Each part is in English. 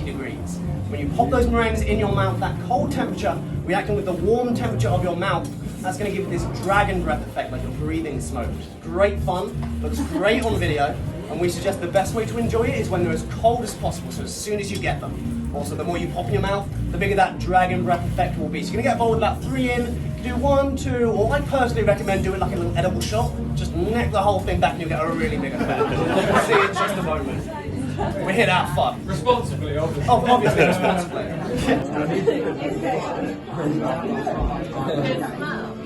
degrees. When you pop those meringues in your mouth, that cold temperature reacting with the warm temperature of your mouth, that's going to give you this dragon breath effect, like you're breathing smoke. Great fun, looks great on video, and we suggest the best way to enjoy it is when they're as cold as possible, so as soon as you get them. Also, the more you pop in your mouth, the bigger that dragon breath effect will be. So you're going to get a bowl with about 3 in, you can do 1, 2, or I personally recommend doing like a little edible shot. Just neck the whole thing back and you'll get a really big effect. You'll see in just a moment. We're here to have fun. Responsibly, obviously. Oh, obviously, responsibly.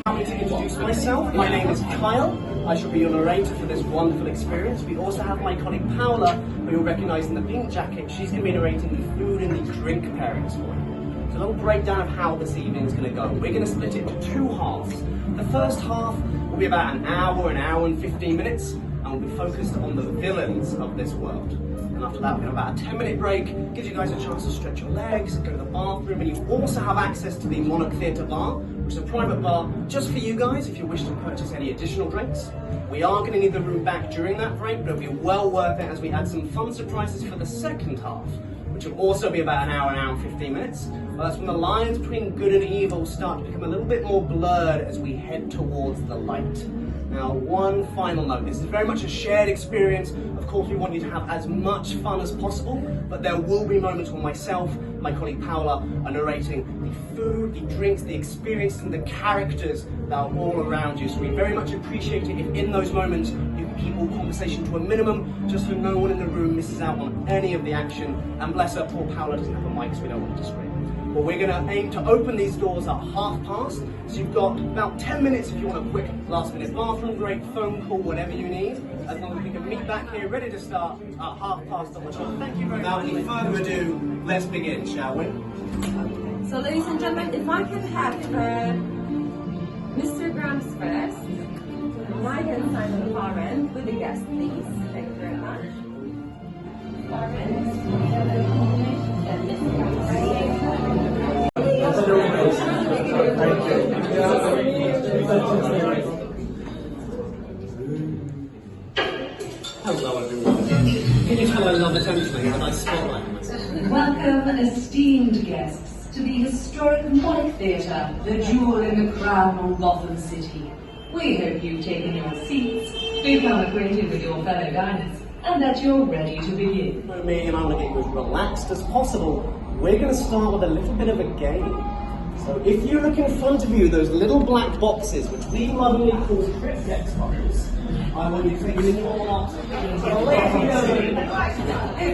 Happy to introduce myself. My name is Kyle. I shall be your narrator for this wonderful experience. We also have my colleague Paola, who you'll recognise in the pink jacket. She's going to be narrating the food and the drink pairings for you. So a little breakdown of how this evening is going to go. We're going to split it into 2 halves. The first half will be about an hour and 15 minutes, and we'll be focused on the villains of this world. And after that, we're going to have about a 10-minute break, gives you guys a chance to stretch your legs, go to the bathroom, and you also have access to the Monarch Theatre bar, which is a private bar just for you guys if you wish to purchase any additional drinks. We are going to need the room back during that break, but it'll be well worth it as we add some fun surprises for the second half, which will also be about an hour and 15 minutes. Well, that's when the lines between good and evil start to become a little bit more blurred as we head towards the light. Now, one final note, this is very much a shared experience. Of course, we want you to have as much fun as possible, but there will be moments when myself, my colleague Paola, are narrating the food, the drinks, the experiences, and the characters that are all around you. So we very much appreciate it if in those moments you can keep all conversation to a minimum, just so no one in the room misses out on any of the action. And bless her, poor Paola doesn't have a mic, so we don't want to distract. But we're going to aim to open these doors at 1:30, so you've got about 10 minutes if you want a quick last-minute bathroom break, phone call, whatever you need, as long as we can meet back here ready to start at 1:30 on the dot. Thank you very much. Without any further ado, let's begin, shall we? So, ladies and gentlemen, if I can have Mr. Grams first, right-hand side on the far end, with the guest, please. Thank you very much. Far end, and Mr. Grams. Hello everyone. Can you tell I love attention? I have a nice spotlight on myself. Welcome, esteemed guests, to the historic Monarch Theatre, the jewel in the crown of Gotham City. We hope you've taken your seats, become acquainted with your fellow diners, and that you're ready to begin. For me, and I'm going to get you as relaxed as possible. We're going to start with a little bit of a game. So if you look in front of you, those little black boxes, which we lovingly call cryptex boxes, I want you to take them in your arms. If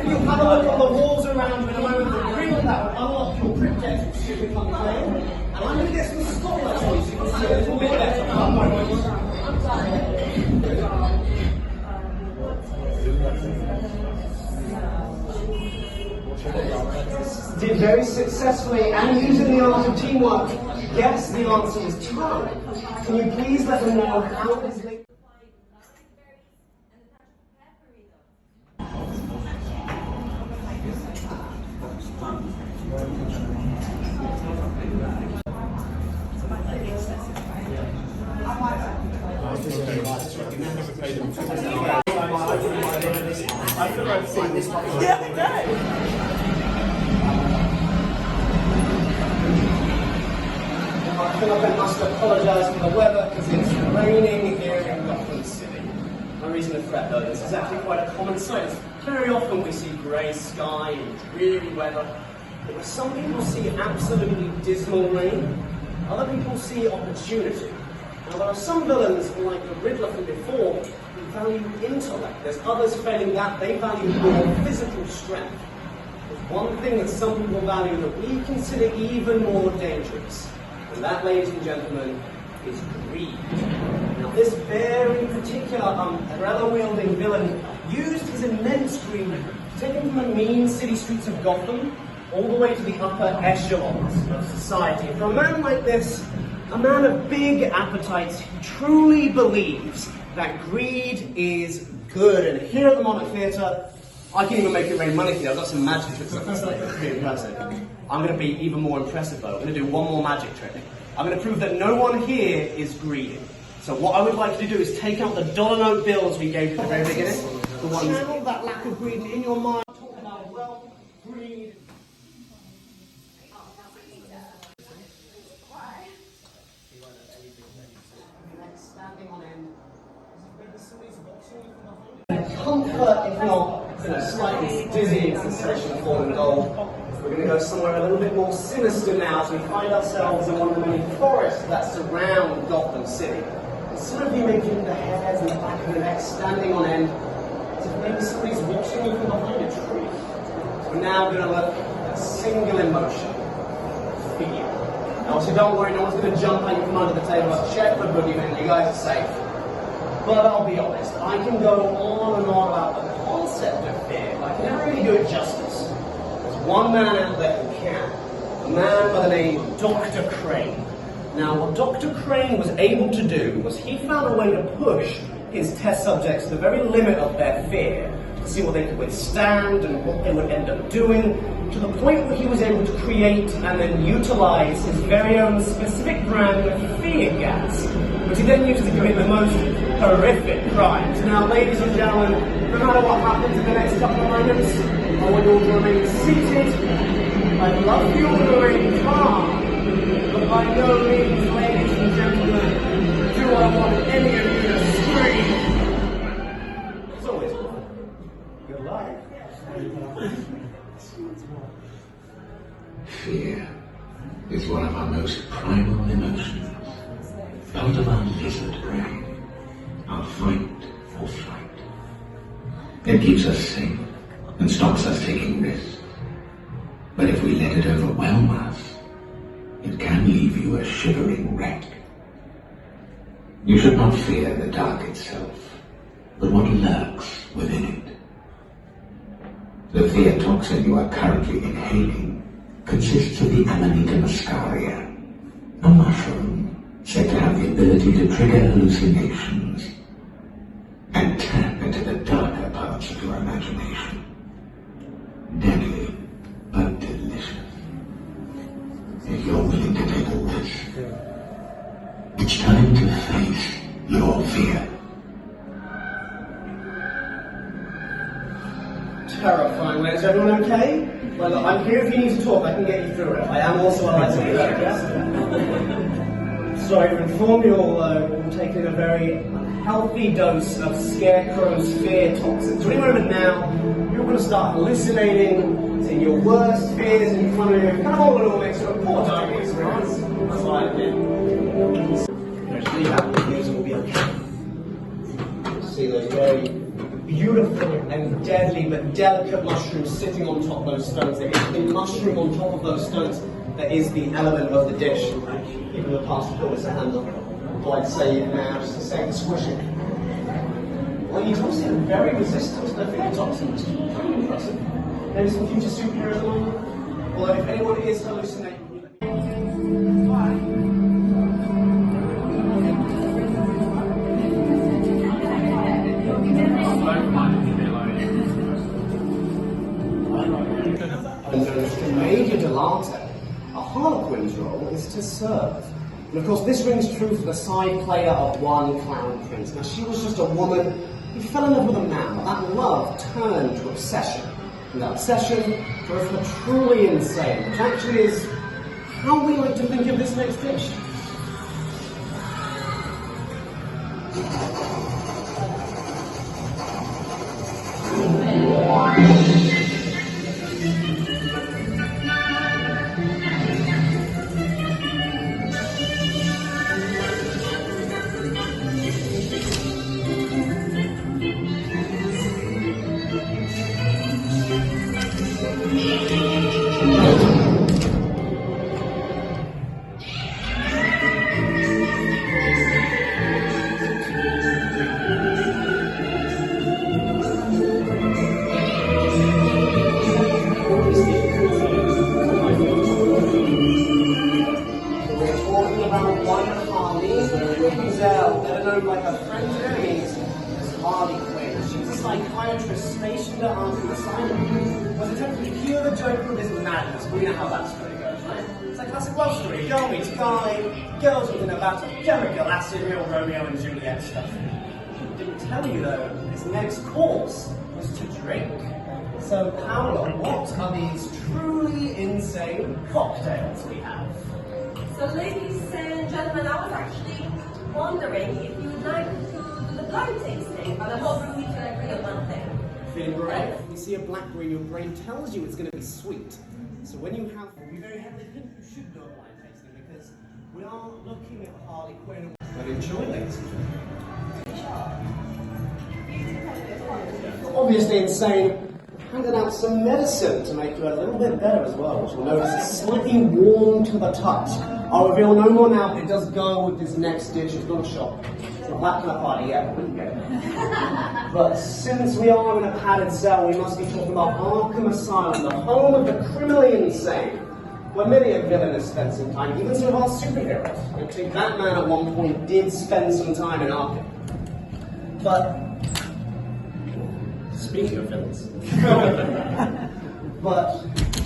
you have a look on the walls around you in a moment, the green that will unlock your cryptex, which should become clear. And I'm going to get some spotlights on you so you can see a little bit better. Did very successfully and using the art of teamwork. Guess the answer is time. Can you please let them know how this link? I feel like I must apologise for the weather because it's raining here in Gotham City. No reason to fret though, this is actually quite a common sight. Very often we see grey sky and dreary weather, but some people see absolutely dismal rain, other people see opportunity. Now there are some villains, like the Riddler from before, who value intellect. There's others failing that, they value more physical strength. There's one thing that some people value that we consider even more dangerous. And that, ladies and gentlemen, is greed. Now this very particular umbrella-wielding villain used his immense greed, taken from the mean city streets of Gotham, all the way to the upper echelons of society. For a man like this, a man of big appetites, he truly believes that greed is good. And here at the Monarch Theatre, I can even make it rain money here. I've got some magic tricks up my sleeve. It's pretty impressive. I'm going to be even more impressive though. I'm going to do one more magic trick. I'm going to prove that no one here is greedy. So what I would like you to do is take out the dollar note bills we gave you at the very beginning. The ones channel that lack of greed in your mind. Talk about wealth, greed, slightly dizzying sensation of falling gold. We're going to go somewhere a little bit more sinister now as we find ourselves in one of the many forests that surround Gotham City. Instead of you making the hairs and the back of your neck standing on end, as if maybe somebody's watching you from behind a tree. We're now going to look at a single emotion. Fear. Now, so don't worry, no one's going to jump at you from under the table. I've checked the boogeyman, you guys are safe. But I'll be honest, I can go on and on about the concept of fear, but I can never really do it justice. There's one man out there who can. A man by the name of Dr. Crane. Now, what Dr. Crane was able to do was he found a way to push his test subjects to the very limit of their fear, to see what they could withstand and what they would end up doing, to the point where he was able to create and then utilize his very own specific brand of fear gas, which he then used to commit the most horrific crimes. Now, ladies and gentlemen, no matter what happens in the next couple of moments, I want you all to remain seated. I'd love for you all to remain calm, but by no means, ladies and gentlemen, do I want any of you to scream. It's always fun. Good luck. Fear is one of our most primal emotions, part of our lizard brain, our fight or flight. It keeps us safe and stops us taking risks. But if we let it overwhelm us, it can leave you a shivering wreck. You should not fear the dark itself, but what lurks within it. The fear toxin you are currently inhaling consists of the Amanita muscaria, a mushroom said to have the ability to trigger hallucinations and tap into the darker parts of your imagination. Deadly, but delicious. If you're willing to take a risk, it's time to face your fear. Terrifying. Is everyone okay? Well, look, I'm here if you need to talk. I can get you through it. I am also a licensed therapist. Sorry to inform you all, I'm taking a very healthy dose of Scarecrow's fear toxin. So any moment now, you're going to start hallucinating, seeing your worst fears in front of you, kind of all a little mix of a poor diary experience. That's why I did. Actually, happy things will be okay. See those very beautiful and deadly but delicate mushrooms sitting on top of those stones. There is the mushroom on top of those stones that is the element of the dish. Even the past put us a handle. I'd say it now just to say the squishing. Well, you don't seem very resistant to the fear toxin, which is kind of impressive. Maybe some future superheroes along. Although if anyone is hallucinating, Major Delata, a Harley Quinn's role is to serve. And of course, this rings true for the side player of one clown prince. Now, she was just a woman who fell in love with a man, but that love turned to obsession. And that obsession drove her truly insane, which actually is how we like to think of this next dish. Better known by her friends and enemies as Harley Quinn. She's a psychiatrist stationed at Arkham Asylum, was attempting to cure the Joker of his madness. We know how that story goes, right? It's like classic love story. Girl meets guy, girls within about a chemical acid, real Romeo and Juliet stuff. She didn't tell you though, his next course was to drink. So Paola, what are these truly insane cocktails we have? So ladies and gentlemen, I was actually wondering if you would like to do the blind tasting, but I'm not really to agree on one thing. Feeling brave? you see a blackberry, your brain tells you it's going to be sweet. So when you have, be very hesitant, you should know wine tasting because we are looking at Harley Quinn. But enjoy, ladies and gentlemen. Obviously insane. Handed out some medicine to make you a little bit better as well, which you'll notice is slightly warm to the touch. I'll reveal no more now, but it does go with this next dish. It's not a shot. It's not that kind of party yet. But since we are in a padded cell, we must be talking about Arkham Asylum, the home of the criminally insane, where many a villain has spent some time, even some of our superheroes. I think Batman at one point did spend some time in Arkham. But speaking of villains, but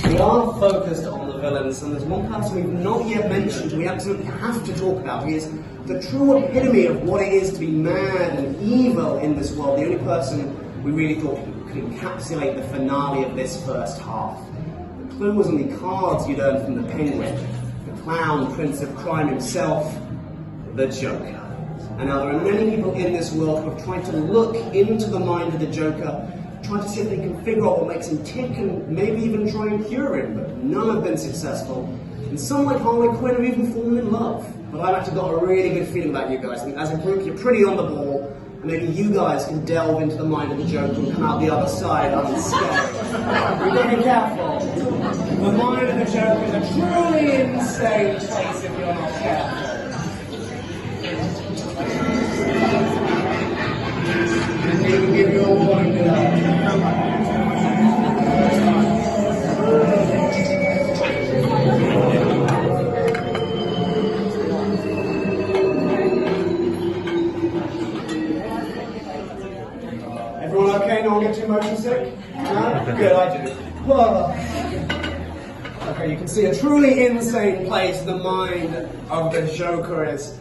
we are focused on the villains, and there's one person we've not yet mentioned we absolutely have to talk about. He is the true epitome of what it is to be mad and evil in this world, the only person we really thought could encapsulate the finale of this first half. The clue was on the cards you'd earned from the Penguin, the clown prince of crime himself, the Joker. And now there are many people in this world who have tried to look into the mind of the Joker, trying to see if they can figure out what makes him tick and maybe even try and cure him, but none have been successful. And some, like Harley Quinn, have even fallen in love. But I've actually got a really good feeling about you guys. I think as a group, you're pretty on the ball, and maybe you guys can delve into the mind of the Joker and come out the other side unscathed. We've got to be careful. The mind of the Joker is a truly insane place if you're not careful. Didn't even give you a warning, did I? Everyone okay? No one get too motion sick? No? Good, I do. Well, okay, you can see a truly insane place the mind of the Joker is.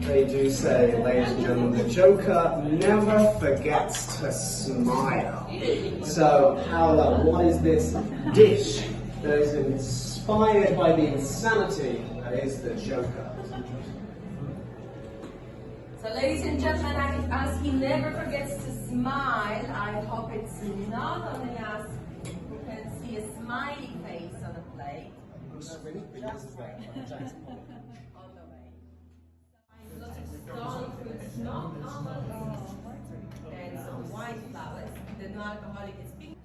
They do say, ladies and gentlemen, the Joker never forgets to smile. So, Paola, what is this dish that is inspired by the insanity that is the Joker? So, ladies and gentlemen, as he never forgets to smile, I hope it's not only us who can see a smiley face on the plate. Just on the way. Lots of strong fruits, not almonds, and some white flowers. The non-alcoholic is pink.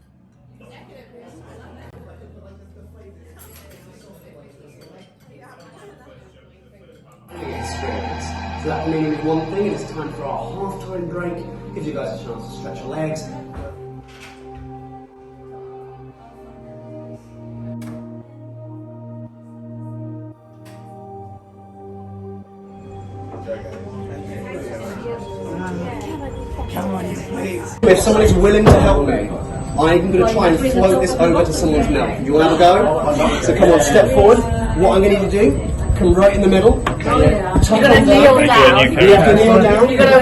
Experience. So that means one thing, and it's time for our half-time break. Gives you guys a chance to stretch your legs. If someone is willing to help me, I'm going to try and float this over to someone's mouth. You want to have a go? So come on, step forward. What I'm going to need to do, come right in the middle. You're going to kneel down. You have to kneel down. You're going to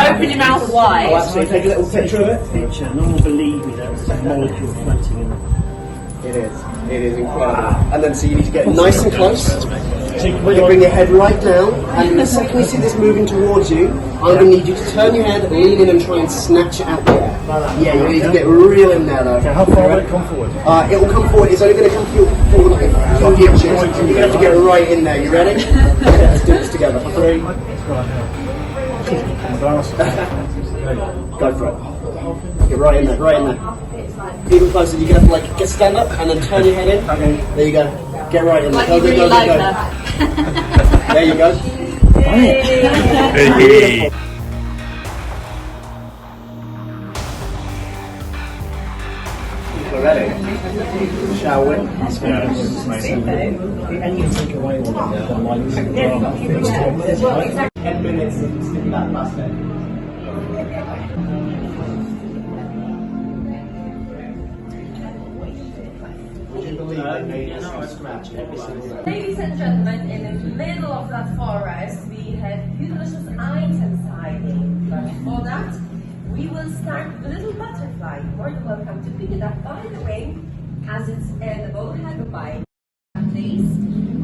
open your mouth wide. Oh, absolutely. Take a little picture of it. Picture. No one will believe me that there's a molecule floating in it. It is. It is incredible. And then so you need to get nice and close. You bring your head right down, and the second you see this moving towards you, I'm going to need you to turn your head, lean in, and try and snatch it out there. Yeah, you need to get real in there, though. Okay, how far will it come forward? It will come forward. It's only going to come forward like a few inches. You're going to have to get right in there. You ready? Okay, let's do this together. 3. Go for it. Get right in there. Right in there. Even closer. You're going to have to stand up and then turn your head in. Okay. There you go. Get right in there. Like you really like that. There you go. Hey. We're ready. Shall we? And you take away all of the lights. 10 minutes and stick that plastic. Would you believe they made us from scratch every single day? Ladies and gentlemen, in the middle of that forest, we have delicious items hiding. But for that, we will start with a little butterfly. You're more than welcome to pick it up. By the way, as it's edible, have a bite. Please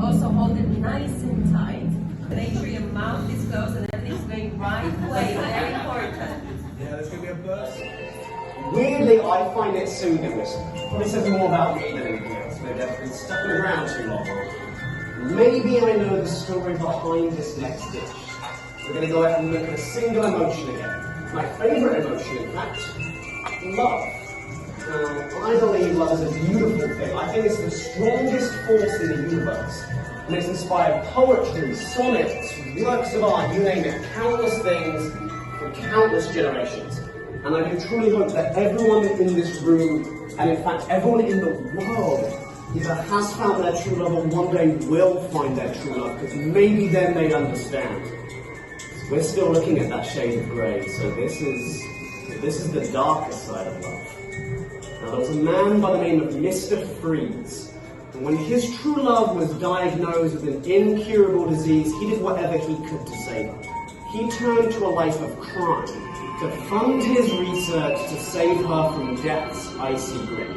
also hold it nice and tight. Make sure your mouth is closed and everything's going right way. Very important. Yeah, there's going to be a burst. Weirdly, I find it soothing. This probably says more about me than anything else. Maybe I've been stuck in the ground too long. Maybe I know the story behind this next dish. We're going to go ahead and look at a single emotion again. My favourite emotion, in fact, love. I believe love is a beautiful thing. I think it's the strongest force in the universe. And it's inspired poetry, sonnets, works of art, you name it, countless things from countless generations. And I do truly hope that everyone in this room, and in fact everyone in the world, either has found their true love or one day will find their true love, because maybe then they understand. We're still looking at that shade of grey, so this is the darker side of love. Now there was a man by the name of Mr. Freeze. And when his true love was diagnosed with an incurable disease, he did whatever he could to save her. He turned to a life of crime to fund his research to save her from death's icy grip.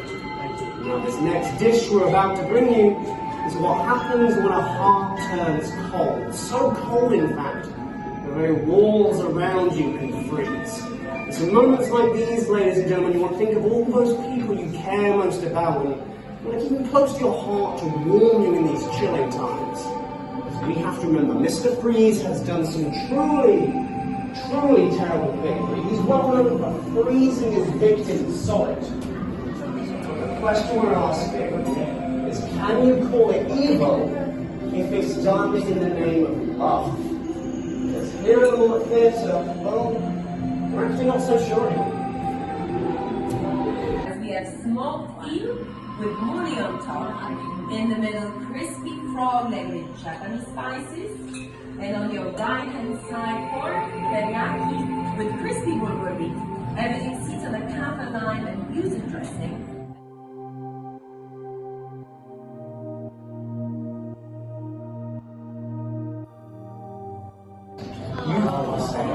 Now this next dish we're about to bring you is what happens when a heart turns cold. So cold, in fact, the very walls around you can freeze. It's in moments like these, ladies and gentlemen, you want to think of all those people you care most about and you want to keep them close to your heart to warm you in these chilling times. So we have to remember, Mr. Freeze has done some truly terrible things. He's well known for freezing his victims solid. The question we're asking is, can you call it evil if it's done in the name of love? Because here at the Monarch Theatre, well, we're actually not so sure anymore. We have smoked eel with mouli on top, in the middle crispy frog leg with Japanese spices, and on your right hand side pork teriyaki with crispy bulgur beef. Everything sits on a kaffir lime and yuzu dressing.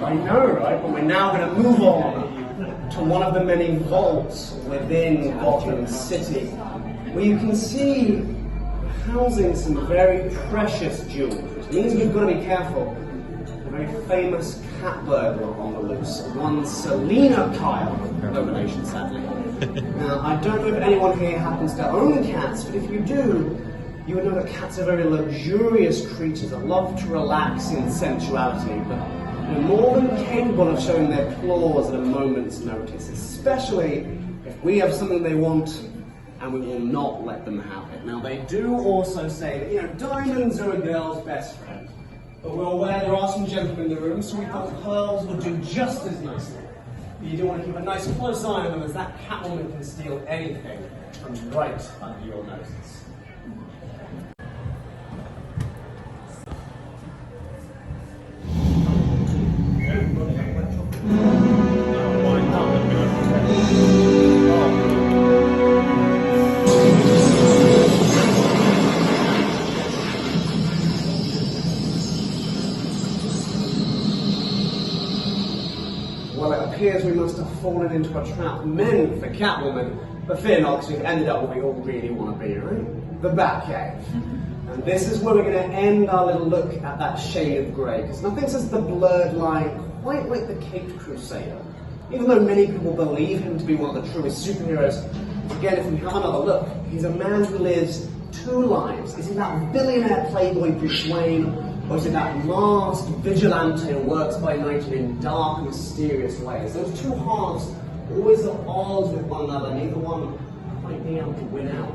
I know, right? But we're now going to move on to one of the many vaults within Gotham City, where you can see housing some very precious jewels, which means we've got to be careful. A very famous cat burglar on the loose, one Selina Kyle, no relation sadly. Now, I don't know if anyone here happens to own cats, but if you do, you would know that cats are very luxurious creatures that love to relax in sensuality, but they're more than capable of showing their claws at a moment's notice, especially if we have something they want and we will not let them have it. Now, they do also say that, you know, diamonds are a girl's best friend, but we're aware there are some gentlemen in the room, so we thought pearls would do just as nicely. But you do want to keep a nice close eye on them, as that Catwoman can steal anything from right under your noses. Well, it appears we must have fallen into a trap meant for Catwoman, but fear not, because we've ended up where we all really want to be, right? The Batcave. And this is where we're going to end our little look at that shade of grey, because nothing says the blurred line quite like the Caped Crusader. Even though many people believe him to be one of the truest superheroes, again, if we have another look, he's a man who lives two lives. Is he that billionaire playboy Bruce Wayne, or is it that masked vigilante who works by night and in dark and mysterious ways? Those two halves always at odds with one another, neither one quite being able to win out.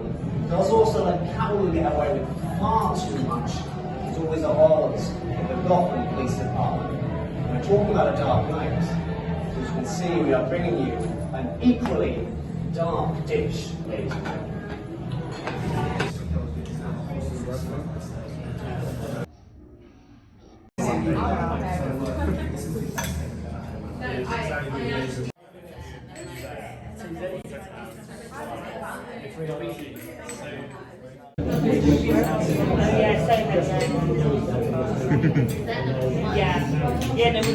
Does also let Catwoman get away with far too much. He's always at odds with the Gotham Police Department. We're talking about a dark night. As you can see, we are bringing you an equally dark dish, ladies and gentlemen. Yeah, no, we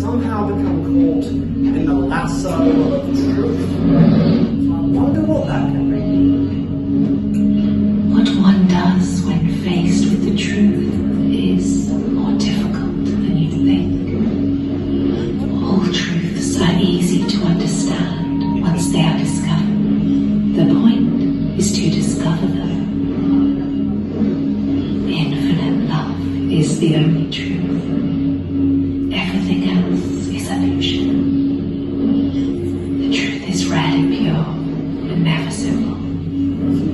somehow become caught in the lasso of truth. I wonder what that can be. What one does when faced with the truth is more difficult than you think. All truths are easy to understand once they are discovered. The point is to discover them. Infinite love is the only truth. Everything else is illusion. The truth is rarely pure and never simple.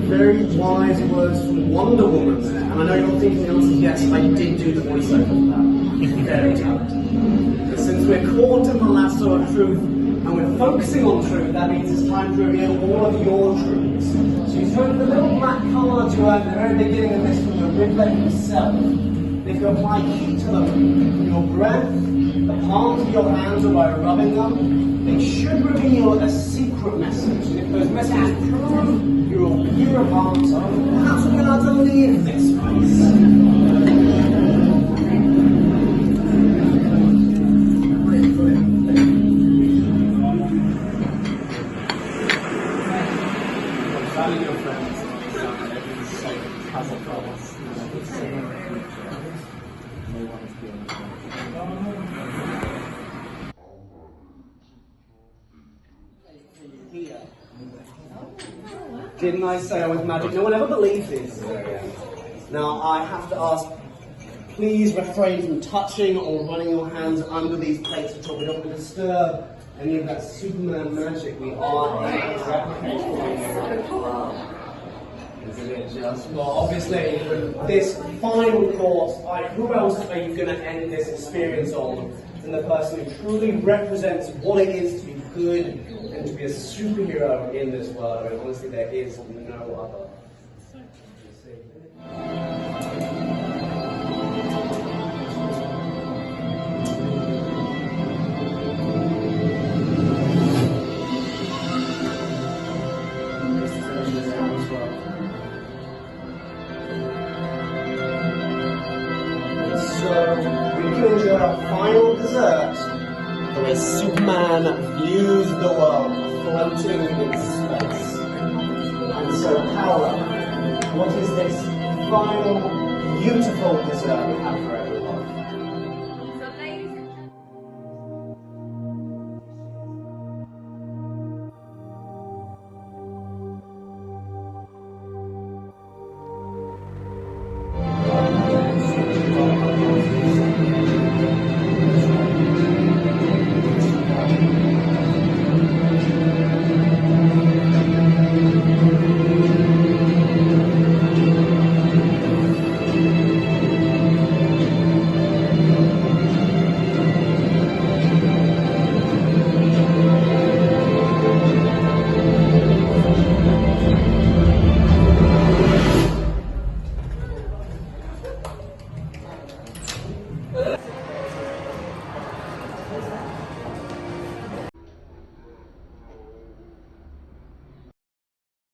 Very wise words from Wonder Woman there. And I know you're thinking the answer is yes, I did do the voiceover for that. Very talented. But since we're caught in the lasso of truth and we're focusing on truth, that means it's time to reveal all of your truths. So you throw the little black card you had at the very beginning of this from your riblet yourself. If you apply heat to them from your breath, the palms of your hands or by rubbing them, they should reveal a secret message. And if those messages prove you're pure of heart, perhaps we're allowed to leave this place. Value your friends. Didn't I say I was magic? No one ever believed this. Now I have to ask, please refrain from touching or running your hands under these plates at all. We don't want to disturb any of that Superman magic. We are a Isn't it just? Well, obviously, this final course, who else are you going to end this experience on than the person who truly represents what it is to be good and to be a superhero in this world? I mean, honestly, there is no other. So, we can enjoy our final dessert, the way Superman views the world floating in space. And so, Paola, what is this final, beautiful dessert we have for